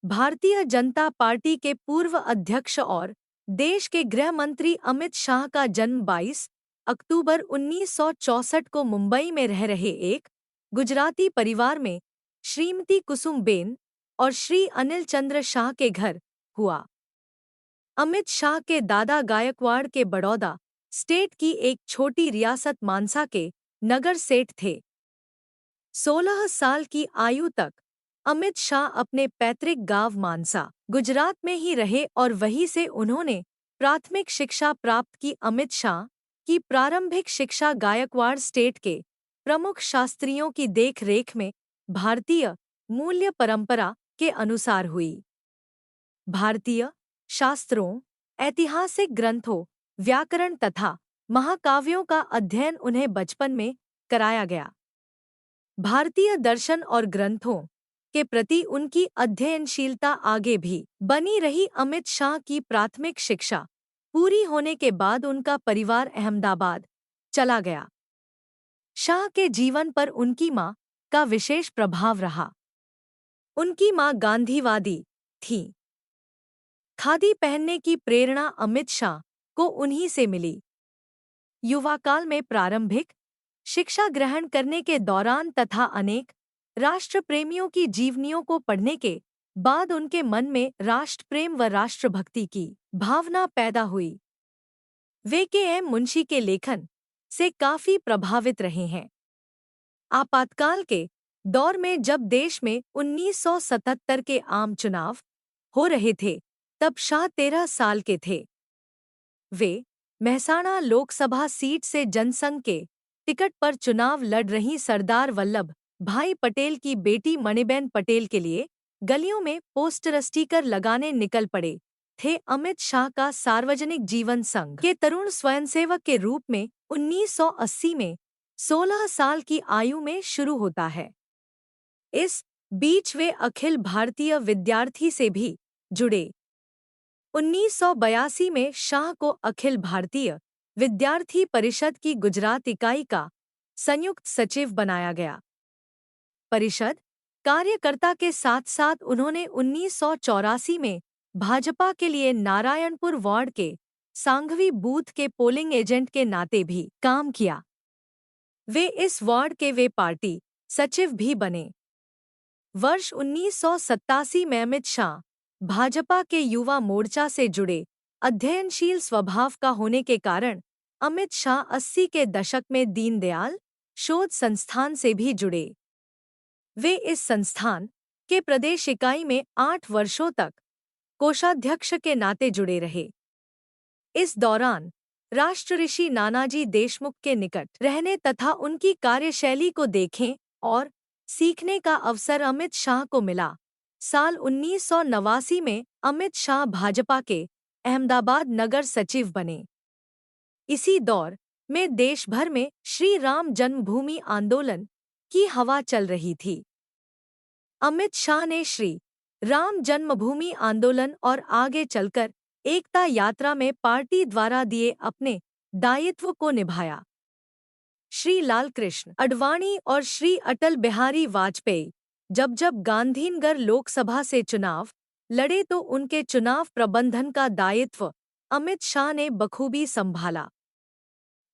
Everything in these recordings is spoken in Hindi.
भारतीय जनता पार्टी के पूर्व अध्यक्ष और देश के गृह मंत्री अमित शाह का जन्म 22 अक्टूबर 1964 को मुंबई में रह रहे एक गुजराती परिवार में श्रीमती कुसुमबेन और श्री अनिल चंद्र शाह के घर हुआ। अमित शाह के दादा गायकवाड़ के बड़ौदा स्टेट की एक छोटी रियासत मानसा के नगर सेठ थे। 16 साल की आयु तक अमित शाह अपने पैतृक गांव मानसा, गुजरात में ही रहे और वहीं से उन्होंने प्राथमिक शिक्षा प्राप्त की। अमित शाह की प्रारंभिक शिक्षा गायकवाड़ स्टेट के प्रमुख शास्त्रियों की देखरेख में भारतीय मूल्य परंपरा के अनुसार हुई। भारतीय शास्त्रों, ऐतिहासिक ग्रंथों, व्याकरण तथा महाकाव्यों का अध्ययन उन्हें बचपन में कराया गया। भारतीय दर्शन और ग्रंथों के प्रति उनकी अध्ययनशीलता आगे भी बनी रही। अमित शाह की प्राथमिक शिक्षा पूरी होने के बाद उनका परिवार अहमदाबाद चला गया। शाह के जीवन पर उनकी मां का विशेष प्रभाव रहा। उनकी मां गांधीवादी थीं। खादी पहनने की प्रेरणा अमित शाह को उन्हीं से मिली। युवा काल में प्रारंभिक शिक्षा ग्रहण करने के दौरान तथा अनेक राष्ट्र प्रेमियों की जीवनियों को पढ़ने के बाद उनके मन में राष्ट्र प्रेम व राष्ट्रभक्ति की भावना पैदा हुई। वे के.एम. मुंशी के लेखन से काफी प्रभावित रहे हैं। आपातकाल के दौर में जब देश में 1977 के आम चुनाव हो रहे थे, तब शाह 13 साल के थे। वे मेहसाणा लोकसभा सीट से जनसंघ के टिकट पर चुनाव लड़ रही सरदार वल्लभ भाई पटेल की बेटी मणिबेन पटेल के लिए गलियों में पोस्टर स्टिकर लगाने निकल पड़े थे। अमित शाह का सार्वजनिक जीवन संघ के तरुण स्वयंसेवक के रूप में 1980 में 16 साल की आयु में शुरू होता है। इस बीच वे अखिल भारतीय विद्यार्थी से भी जुड़े। 1982 में शाह को अखिल भारतीय विद्यार्थी परिषद की गुजरात इकाई का संयुक्त सचिव बनाया गया। परिषद कार्यकर्ता के साथ साथ उन्होंने 1984 में भाजपा के लिए नारायणपुर वार्ड के सांघवी बूथ के पोलिंग एजेंट के नाते भी काम किया। वे इस वार्ड के वे पार्टी सचिव भी बने। वर्ष 1987 में अमित शाह भाजपा के युवा मोर्चा से जुड़े। अध्ययनशील स्वभाव का होने के कारण अमित शाह 80 के दशक में दीनदयाल शोध संस्थान से भी जुड़े। वे इस संस्थान के प्रदेश इकाई में 8 वर्षों तक कोषाध्यक्ष के नाते जुड़े रहे। इस दौरान राष्ट्र ऋषि नानाजी देशमुख के निकट रहने तथा उनकी कार्यशैली को देखें और सीखने का अवसर अमित शाह को मिला। साल 1989 में अमित शाह भाजपा के अहमदाबाद नगर सचिव बने। इसी दौर में देश भर में श्री राम जन्मभूमि आंदोलन की हवा चल रही थी। अमित शाह ने श्री राम जन्मभूमि आंदोलन और आगे चलकर एकता यात्रा में पार्टी द्वारा दिए अपने दायित्व को निभाया। श्री लालकृष्ण आडवाणी और श्री अटल बिहारी वाजपेयी जब गांधीनगर लोकसभा से चुनाव लड़े तो उनके चुनाव प्रबंधन का दायित्व अमित शाह ने बखूबी संभाला।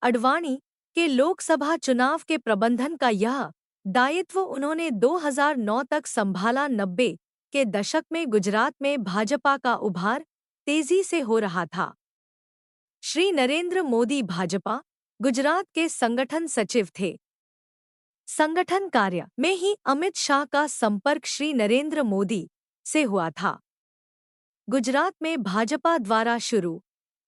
आडवाणी के लोकसभा चुनाव के प्रबंधन का यह दायित्व उन्होंने 2009 तक संभाला। 90 के दशक में गुजरात में भाजपा का उभार तेजी से हो रहा था। श्री नरेंद्र मोदी भाजपा गुजरात के संगठन सचिव थे। संगठन कार्य में ही अमित शाह का संपर्क श्री नरेंद्र मोदी से हुआ था। गुजरात में भाजपा द्वारा शुरू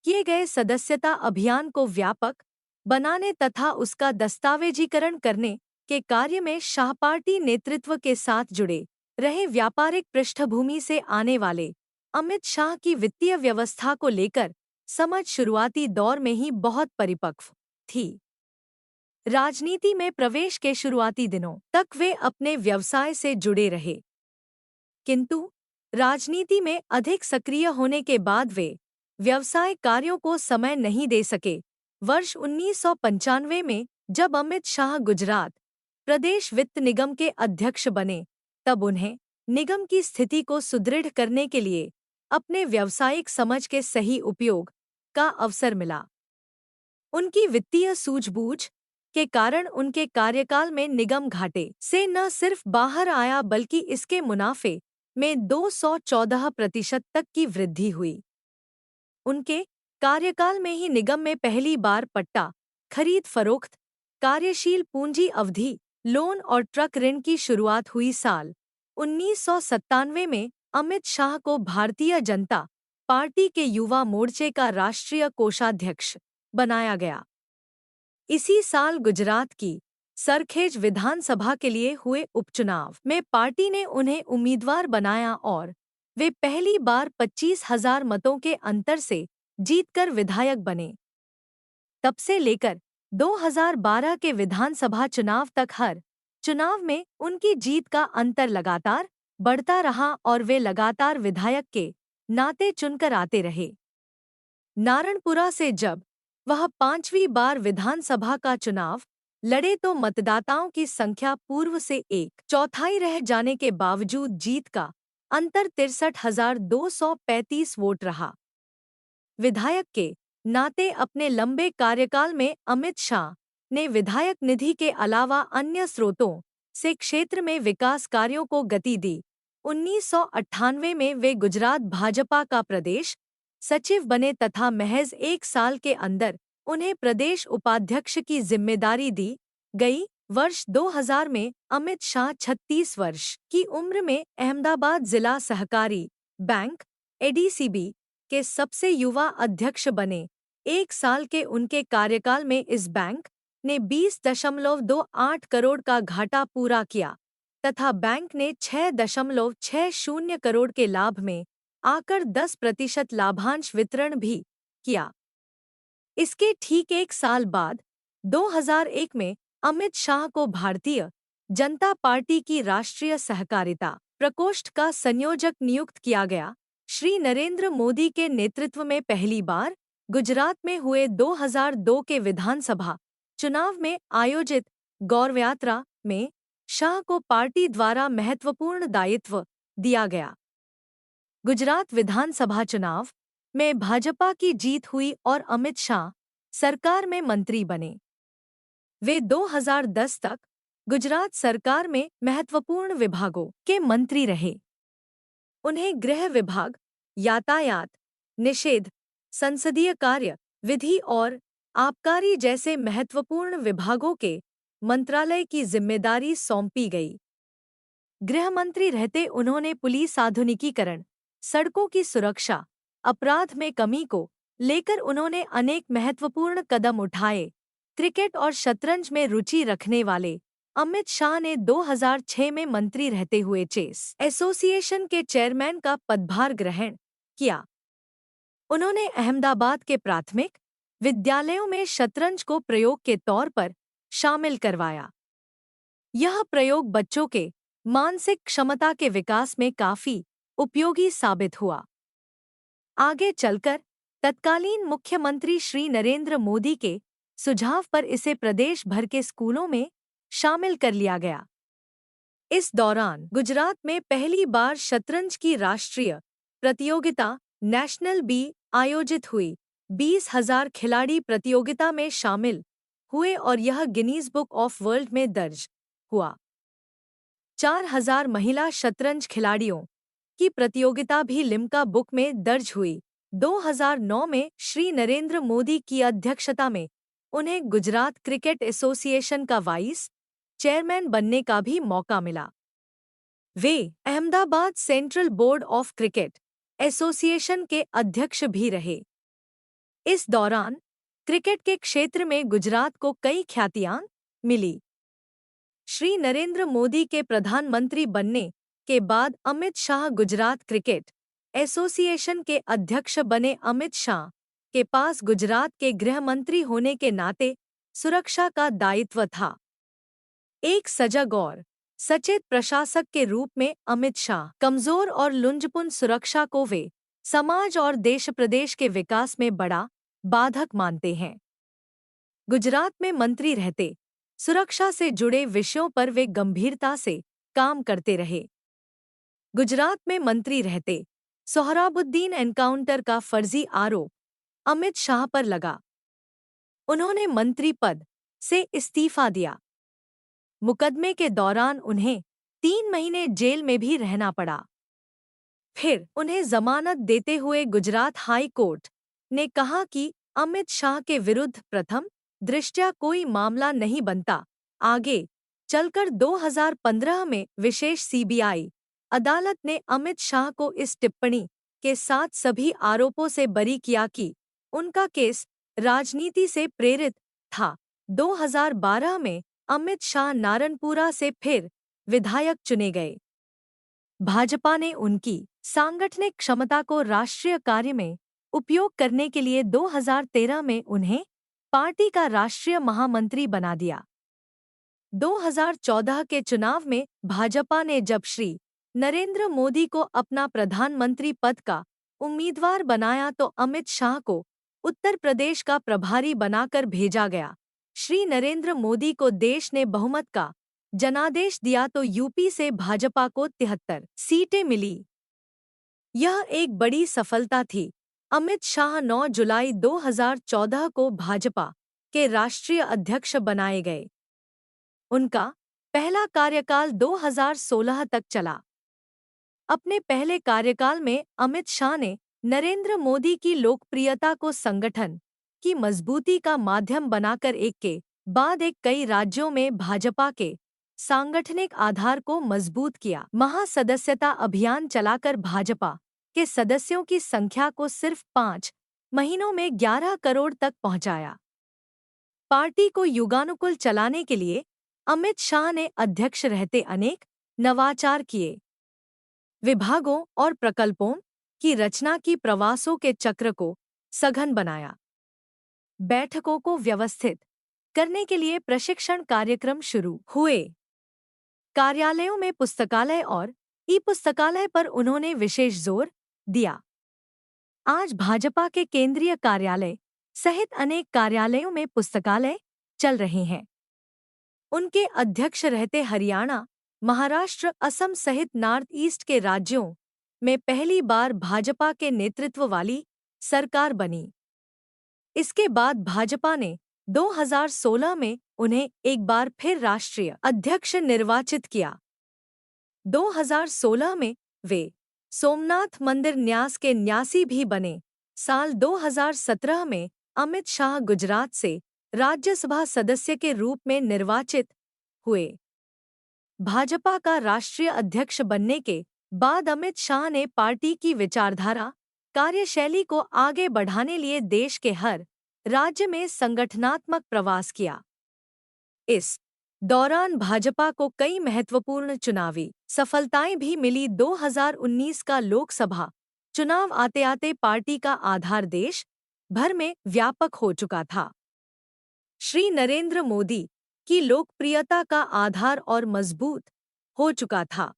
किए गए सदस्यता अभियान को व्यापक बनाने तथा उसका दस्तावेजीकरण करने के कार्य में शाह पार्टी नेतृत्व के साथ जुड़े रहे। व्यापारिक पृष्ठभूमि से आने वाले अमित शाह की वित्तीय व्यवस्था को लेकर समझ शुरुआती दौर में ही बहुत परिपक्व थी। राजनीति में प्रवेश के शुरुआती दिनों तक वे अपने व्यवसाय से जुड़े रहे, किंतु राजनीति में अधिक सक्रिय होने के बाद वे व्यवसाय कार्यों को समय नहीं दे सके। वर्ष 1995 में जब अमित शाह गुजरात प्रदेश वित्त निगम के अध्यक्ष बने, तब उन्हें निगम की स्थिति को सुदृढ़ करने के लिए अपने व्यावसायिक समझ के सही उपयोग का अवसर मिला। उनकी वित्तीय सूझबूझ के कारण उनके कार्यकाल में निगम घाटे से न सिर्फ बाहर आया बल्कि इसके मुनाफे में 214% तक की वृद्धि हुई। उनके कार्यकाल में ही निगम में पहली बार पट्टा खरीद फरोख्त, कार्यशील पूंजी अवधि, लोन और ट्रक ऋण की शुरुआत हुई। साल 1997 में अमित शाह को भारतीय जनता पार्टी के युवा मोर्चे का राष्ट्रीय कोषाध्यक्ष बनाया गया। इसी साल गुजरात की सरखेज विधानसभा के लिए हुए उपचुनाव में पार्टी ने उन्हें उम्मीदवार बनाया और वे पहली बार 25,000 मतों के अंतर से जीतकर विधायक बने। तब से लेकर 2012 के विधानसभा चुनाव तक हर चुनाव में उनकी जीत का अंतर लगातार बढ़ता रहा और वे लगातार विधायक के नाते चुनकर आते रहे। नारणपुरा से जब वह 5वीं बार विधानसभा का चुनाव लड़े तो मतदाताओं की संख्या पूर्व से 1/4 रह जाने के बावजूद जीत का अंतर 63,235 वोट रहा। विधायक के नाते अपने लंबे कार्यकाल में अमित शाह ने विधायक निधि के अलावा अन्य स्रोतों से क्षेत्र में विकास कार्यों को गति दी। 1998 में वे गुजरात भाजपा का प्रदेश सचिव बने तथा महज 1 साल के अंदर उन्हें प्रदेश उपाध्यक्ष की जिम्मेदारी दी गई। वर्ष 2000 में अमित शाह 36 वर्ष की उम्र में अहमदाबाद जिला सहकारी बैंक एडीसीबी के सबसे युवा अध्यक्ष बने। 1 साल के उनके कार्यकाल में इस बैंक ने 20.28 करोड़ का घाटा पूरा किया तथा बैंक ने 6.60 करोड़ के लाभ में आकर 10% लाभांश वितरण भी किया। इसके ठीक 1 साल बाद 2001 में अमित शाह को भारतीय जनता पार्टी की राष्ट्रीय सहकारिता प्रकोष्ठ का संयोजक नियुक्त किया गया। श्री नरेंद्र मोदी के नेतृत्व में पहली बार गुजरात में हुए 2002 के विधानसभा चुनाव में आयोजित गौरव यात्रा में शाह को पार्टी द्वारा महत्वपूर्ण दायित्व दिया गया। गुजरात विधानसभा चुनाव में भाजपा की जीत हुई और अमित शाह सरकार में मंत्री बने। वे 2010 तक गुजरात सरकार में महत्वपूर्ण विभागों के मंत्री रहे। उन्हें गृह विभाग, यातायात, निषेध, संसदीय कार्य, विधि और आबकारी जैसे महत्वपूर्ण विभागों के मंत्रालय की जिम्मेदारी सौंपी गई। गृह मंत्री रहते उन्होंने पुलिस आधुनिकीकरण, सड़कों की सुरक्षा, अपराध में कमी को लेकर उन्होंने अनेक महत्वपूर्ण कदम उठाए। क्रिकेट और शतरंज में रुचि रखने वाले अमित शाह ने 2006 में मंत्री रहते हुए चेस एसोसिएशन के चेयरमैन का पदभार ग्रहण किया। उन्होंने अहमदाबाद के प्राथमिक विद्यालयों में शतरंज को प्रयोग के तौर पर शामिल करवाया। यह प्रयोग बच्चों के मानसिक क्षमता के विकास में काफी उपयोगी साबित हुआ। आगे चलकर तत्कालीन मुख्यमंत्री श्री नरेंद्र मोदी के सुझाव पर इसे प्रदेश भर के स्कूलों में शामिल कर लिया गया। इस दौरान गुजरात में पहली बार शतरंज की राष्ट्रीय प्रतियोगिता नेशनल बी आयोजित हुई। 20,000 खिलाड़ी प्रतियोगिता में शामिल हुए और यह गिनीज बुक ऑफ वर्ल्ड में दर्ज हुआ। 4,000 महिला शतरंज खिलाड़ियों की प्रतियोगिता भी लिम्का बुक में दर्ज हुई। 2009 में श्री नरेंद्र मोदी की अध्यक्षता में उन्हें गुजरात क्रिकेट एसोसिएशन का वाइस चेयरमैन बनने का भी मौका मिला। वे Ahmedabad central board of cricket association के अध्यक्ष भी रहे। इस दौरान क्रिकेट के क्षेत्र में गुजरात को कई ख्यातियां मिली। श्री नरेंद्र मोदी के प्रधानमंत्री बनने के बाद अमित शाह गुजरात क्रिकेट एसोसिएशन के अध्यक्ष बने। अमित शाह के पास गुजरात के गृह मंत्री होने के नाते सुरक्षा का दायित्व था। एक सजग और सचेत प्रशासक के रूप में अमित शाह कमजोर और लुंजपुन सुरक्षा को वे समाज और देश प्रदेश के विकास में बड़ा बाधक मानते हैं। गुजरात में मंत्री रहते सुरक्षा से जुड़े विषयों पर वे गंभीरता से काम करते रहे। गुजरात में मंत्री रहते सोहराबुद्दीन एनकाउंटर का फर्जी आरोप अमित शाह पर लगा। उन्होंने मंत्री पद से इस्तीफा दिया। मुकदमे के दौरान उन्हें 3 महीने जेल में भी रहना पड़ा। फिर उन्हें जमानत देते हुए गुजरात हाई कोर्ट ने कहा कि अमित शाह के विरुद्ध प्रथम दृष्टया कोई मामला नहीं बनता। आगे चलकर 2015 में विशेष सीबीआई अदालत ने अमित शाह को इस टिप्पणी के साथ सभी आरोपों से बरी किया कि उनका केस राजनीति से प्रेरित था। 2012 में अमित शाह नारनपुरा से फिर विधायक चुने गए। भाजपा ने उनकी सांगठनिक क्षमता को राष्ट्रीय कार्य में उपयोग करने के लिए 2013 में उन्हें पार्टी का राष्ट्रीय महामंत्री बना दिया। 2014 के चुनाव में भाजपा ने जब श्री नरेंद्र मोदी को अपना प्रधानमंत्री पद का उम्मीदवार बनाया तो अमित शाह को उत्तर प्रदेश का प्रभारी बनाकर भेजा गया। श्री नरेंद्र मोदी को देश ने बहुमत का जनादेश दिया तो यूपी से भाजपा को 73 सीटें मिली। यह एक बड़ी सफलता थी। अमित शाह 9 जुलाई 2014 को भाजपा के राष्ट्रीय अध्यक्ष बनाए गए। उनका पहला कार्यकाल 2016 तक चला। अपने पहले कार्यकाल में अमित शाह ने नरेंद्र मोदी की लोकप्रियता को संगठन की मजबूती का माध्यम बनाकर एक के बाद एक कई राज्यों में भाजपा के सांगठनिक आधार को मजबूत किया। महासदस्यता अभियान चलाकर भाजपा के सदस्यों की संख्या को सिर्फ 5 महीनों में 11 करोड़ तक पहुंचाया। पार्टी को युगानुकूल चलाने के लिए अमित शाह ने अध्यक्ष रहते अनेक नवाचार किए। विभागों और प्रकल्पों की रचना की, प्रवासों के चक्र को सघन बनाया। बैठकों को व्यवस्थित करने के लिए प्रशिक्षण कार्यक्रम शुरू हुए। कार्यालयों में पुस्तकालय और ई-पुस्तकालय पर उन्होंने विशेष जोर दिया। आज भाजपा के केंद्रीय कार्यालय सहित अनेक कार्यालयों में पुस्तकालय चल रहे हैं। उनके अध्यक्ष रहते हरियाणा, महाराष्ट्र, असम सहित नॉर्थ ईस्ट के राज्यों में पहली बार भाजपा के नेतृत्व वाली सरकार बनी। इसके बाद भाजपा ने 2016 में उन्हें एक बार फिर राष्ट्रीय अध्यक्ष निर्वाचित किया। 2016 में वे सोमनाथ मंदिर न्यास के न्यासी भी बने। साल 2017 में अमित शाह गुजरात से राज्यसभा सदस्य के रूप में निर्वाचित हुए। भाजपा का राष्ट्रीय अध्यक्ष बनने के बाद अमित शाह ने पार्टी की विचारधारा, कार्यशैली को आगे बढ़ाने लिए देश के हर राज्य में संगठनात्मक प्रवास किया। इस दौरान भाजपा को कई महत्वपूर्ण चुनावी सफलताएं भी मिली। 2019 का लोकसभा चुनाव आते आते पार्टी का आधार देश भर में व्यापक हो चुका था। श्री नरेंद्र मोदी की लोकप्रियता का आधार और मजबूत हो चुका था।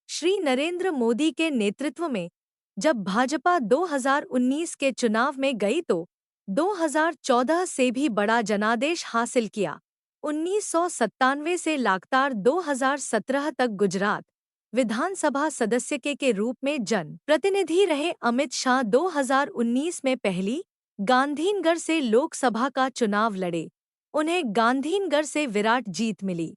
श्री नरेंद्र मोदी के नेतृत्व में जब भाजपा 2019 के चुनाव में गई तो 2014 से भी बड़ा जनादेश हासिल किया। 1997 से लगातार 2017 तक गुजरात विधानसभा सदस्य के रूप में जन प्रतिनिधि रहे अमित शाह 2019 में पहली गांधीनगर से लोकसभा का चुनाव लड़े। उन्हें गांधीनगर से विराट जीत मिली।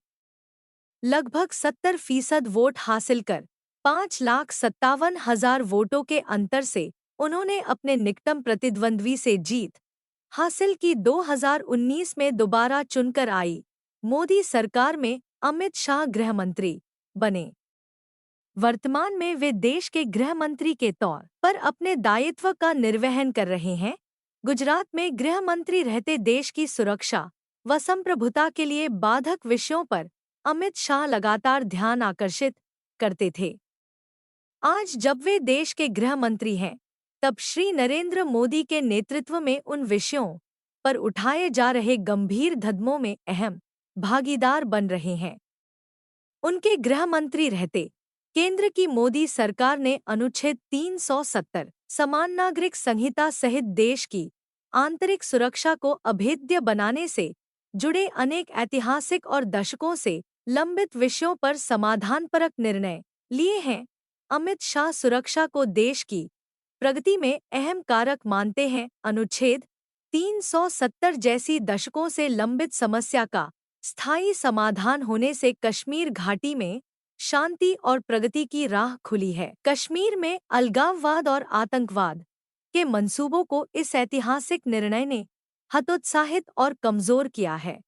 लगभग 70% वोट हासिल कर 5,57,000 वोटों के अंतर से उन्होंने अपने निकटम प्रतिद्वंद्वी से जीत हासिल की। 2019 में दोबारा चुनकर आई मोदी सरकार में अमित शाह गृह मंत्री बने। वर्तमान में वे देश के गृह मंत्री के तौर पर अपने दायित्व का निर्वहन कर रहे हैं। गुजरात में गृह मंत्री रहते देश की सुरक्षा व संप्रभुता के लिए बाधक विषयों पर अमित शाह लगातार ध्यान आकर्षित करते थे। आज जब वे देश के गृह मंत्री हैं, तब श्री नरेंद्र मोदी के नेतृत्व में उन विषयों पर उठाए जा रहे गंभीर कदमों में अहम भागीदार बन रहे हैं। उनके गृह मंत्री रहते केंद्र की मोदी सरकार ने अनुच्छेद 370 समान नागरिक संहिता सहित देश की आंतरिक सुरक्षा को अभेद्य बनाने से जुड़े अनेक ऐतिहासिक और दशकों से लंबित विषयों पर समाधानपरक निर्णय लिए हैं। अमित शाह सुरक्षा को देश की प्रगति में अहम कारक मानते हैं। अनुच्छेद 370 जैसी दशकों से लंबित समस्या का स्थायी समाधान होने से कश्मीर घाटी में शांति और प्रगति की राह खुली है। कश्मीर में अलगाववाद और आतंकवाद के मंसूबों को इस ऐतिहासिक निर्णय ने हतोत्साहित और कमजोर किया है।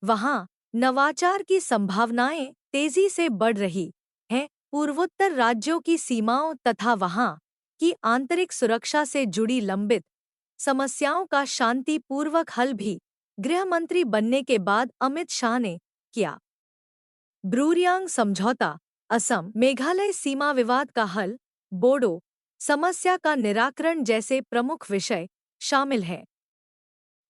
वहां नवाचार की संभावनाएं तेजी से बढ़ रही हैं। पूर्वोत्तर राज्यों की सीमाओं तथा वहां की आंतरिक सुरक्षा से जुड़ी लंबित समस्याओं का शांतिपूर्वक हल भी गृह मंत्री बनने के बाद अमित शाह ने किया। ब्रूरियांग समझौता, असम मेघालय सीमा विवाद का हल, बोडो समस्या का निराकरण जैसे प्रमुख विषय शामिल हैं।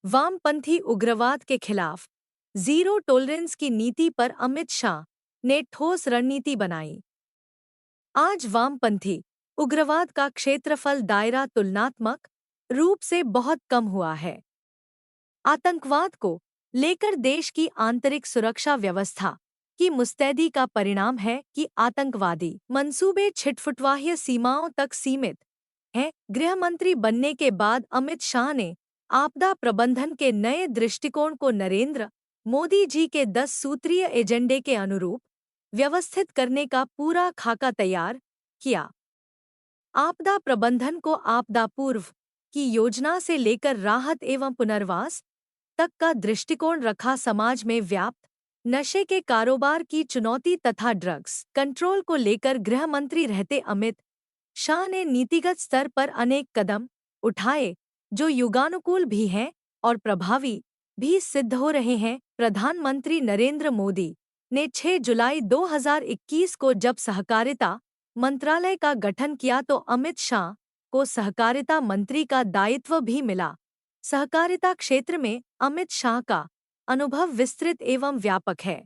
वामपंथी उग्रवाद के खिलाफ जीरो टॉलरेंस की नीति पर अमित शाह ने ठोस रणनीति बनाई। आज वामपंथी उग्रवाद का क्षेत्रफल दायरा तुलनात्मक रूप से बहुत कम हुआ है। आतंकवाद को लेकर देश की आंतरिक सुरक्षा व्यवस्था की मुस्तैदी का परिणाम है कि आतंकवादी मंसूबे छिटपुटवाह्य सीमाओं तक सीमित हैं। गृह मंत्री बनने के बाद अमित शाह ने आपदा प्रबंधन के नए दृष्टिकोण को नरेंद्र मोदी जी के 10 सूत्रीय एजेंडे के अनुरूप व्यवस्थित करने का पूरा खाका तैयार किया। आपदा प्रबंधन को आपदा पूर्व की योजना से लेकर राहत एवं पुनर्वास तक का दृष्टिकोण रखा। समाज में व्याप्त नशे के कारोबार की चुनौती तथा ड्रग्स कंट्रोल को लेकर गृह मंत्री रहते अमित शाह ने नीतिगत स्तर पर अनेक कदम उठाए जो युगानुकूल भी हैं और प्रभावी भी सिद्ध हो रहे हैं। प्रधानमंत्री नरेंद्र मोदी ने 6 जुलाई 2021 को जब सहकारिता मंत्रालय का गठन किया तो अमित शाह को सहकारिता मंत्री का दायित्व भी मिला। सहकारिता क्षेत्र में अमित शाह का अनुभव विस्तृत एवं व्यापक है।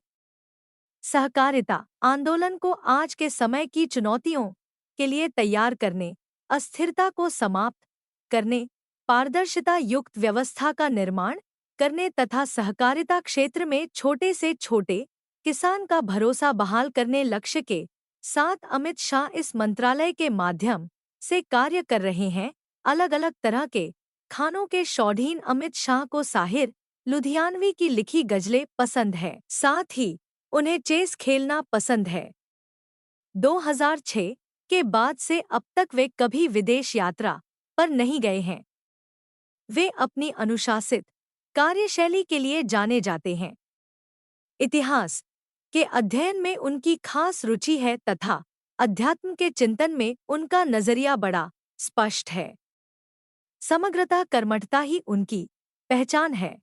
सहकारिता आंदोलन को आज के समय की चुनौतियों के लिए तैयार करने, अस्थिरता को समाप्त करने, पारदर्शिता युक्त व्यवस्था का निर्माण करने तथा सहकारिता क्षेत्र में छोटे से छोटे किसान का भरोसा बहाल करने लक्ष्य के साथ अमित शाह इस मंत्रालय के माध्यम से कार्य कर रहे हैं। अलग अलग तरह के खानों के शौकीन अमित शाह को साहिर लुधियानवी की लिखी गजलें पसंद है, साथ ही उन्हें चेस खेलना पसंद है। 2006 के बाद से अब तक वे कभी विदेश यात्रा पर नहीं गए हैं। वे अपनी अनुशासित कार्यशैली के लिए जाने जाते हैं। इतिहास के अध्ययन में उनकी खास रुचि है तथा अध्यात्म के चिंतन में उनका नजरिया बड़ा स्पष्ट है। समग्रता कर्मठता ही उनकी पहचान है।